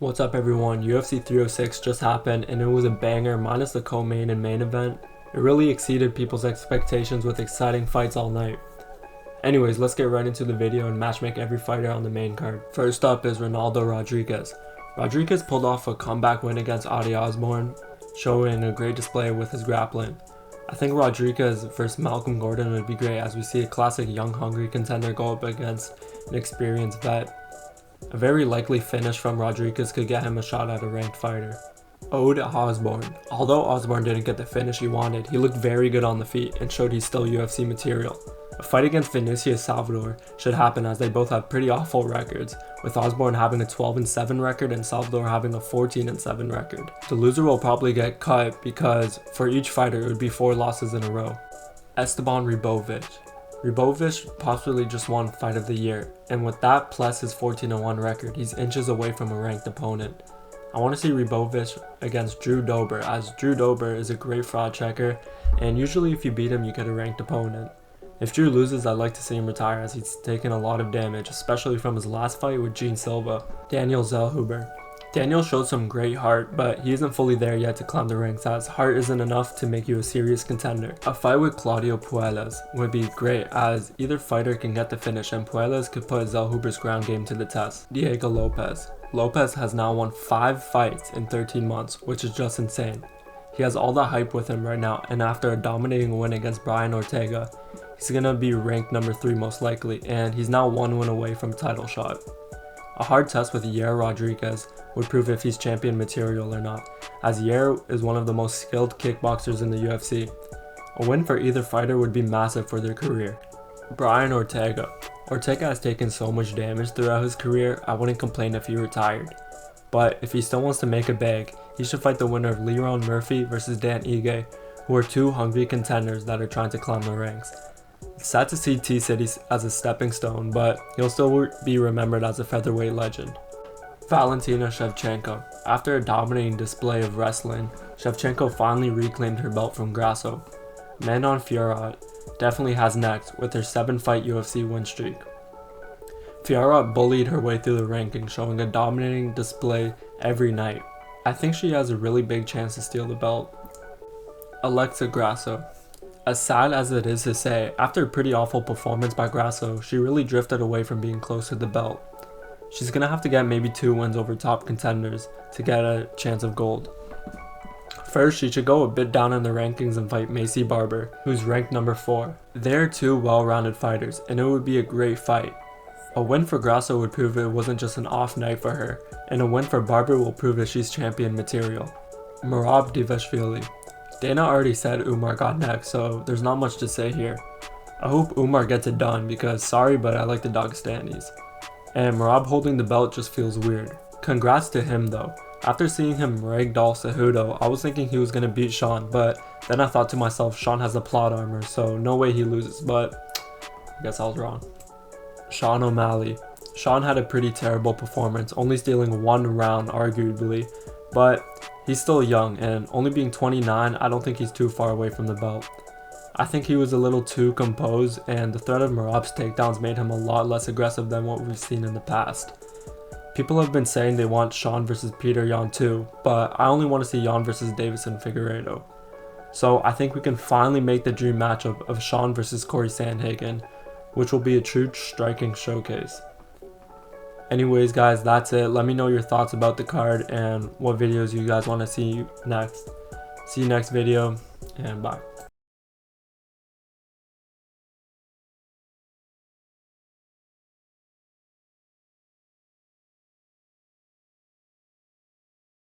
What's up everyone, UFC 306 just happened and it was a banger minus the co-main and main event. It really exceeded people's expectations with exciting fights all night. Anyways, let's get right into the video and matchmake every fighter on the main card. First up is Ronaldo Rodriguez. Rodriguez pulled off a comeback win against Adi Osborne, showing a great display with his grappling. I think Rodriguez versus Malcolm Gordon would be great as we see a classic young hungry contender go up against an experienced vet. A very likely finish from Rodriguez could get him a shot at a ranked fighter. Ode Osborne. Although Osborne didn't get the finish he wanted, he looked very good on the feet and showed he's still UFC material. A fight against Vinicius Salvador should happen as they both have pretty awful records, with Osborne having a 12-7 record and Salvador having a 14-7 record. The loser will probably get cut because for each fighter it would be 4 losses in a row. Esteban Ribovic. Ribovic possibly just won Fight of the Year, and with that plus his 14-1 record, he's inches away from a ranked opponent. I want to see Ribovic against Drew Dober, as Drew Dober is a great fraud checker, and usually if you beat him you get a ranked opponent. If Drew loses, I'd like to see him retire as he's taken a lot of damage, especially from his last fight with Gene Silva. Daniel Zellhuber. Daniel showed some great heart, but he isn't fully there yet to climb the ranks as heart isn't enough to make you a serious contender. A fight with Claudio Puelles would be great as either fighter can get the finish and Puelles could put Zellhuber's ground game to the test. Diego Lopez. Lopez has now won 5 fights in 13 months, which is just insane. He has all the hype with him right now, and after a dominating win against Brian Ortega, he's gonna be ranked number 3 most likely, and he's now 1 win away from a title shot. A hard test with Yair Rodriguez would prove if he's champion material or not, as Yair is one of the most skilled kickboxers in the UFC. A win for either fighter would be massive for their career. Brian Ortega. Ortega has taken so much damage throughout his career, I wouldn't complain if he retired. But if he still wants to make a bag, he should fight the winner of Leron Murphy versus Dan Ige, who are 2 hungry contenders that are trying to climb the ranks. It's sad to see T-City as a stepping stone, but he'll still be remembered as a featherweight legend. Valentina Shevchenko. After a dominating display of wrestling, Shevchenko finally reclaimed her belt from Grasso. Manon Fiorot definitely has next with her 7-fight UFC win streak. Fiorot bullied her way through the rankings, showing a dominating display every night. I think she has a really big chance to steal the belt. Alexa Grasso. As sad as it is to say, after a pretty awful performance by Grasso, she really drifted away from being close to the belt. She's gonna have to get maybe 2 wins over top contenders to get a chance of gold. First, she should go a bit down in the rankings and fight Macy Barber, who's ranked number 4. They're 2 well-rounded fighters, and it would be a great fight. A win for Grasso would prove it wasn't just an off night for her, and a win for Barber will prove that she's champion material. Merab Dvalishvili. Dana already said Umar got next, so there's not much to say here. I hope Umar gets it done because sorry but I like the Dagestanis. And Merab holding the belt just feels weird. Congrats to him though. After seeing him ragdoll Cejudo, I was thinking he was going to beat Sean, but then I thought to myself Sean has the plot armor, so no way he loses, but I guess I was wrong. Sean O'Malley. Sean had a pretty terrible performance, only stealing 1 round arguably, but he's still young and only being 29, I don't think he's too far away from the belt. I think he was a little too composed and the threat of Merab's takedowns made him a lot less aggressive than what we've seen in the past. People have been saying they want Sean versus Peter Yan too, but I only want to see Yan versus Davison Figueiredo. So I think we can finally make the dream matchup of Sean versus Corey Sandhagen, which will be a true striking showcase. Anyways guys, that's it. Let me know your thoughts about the card and what videos you guys want to see next. See you next video and bye.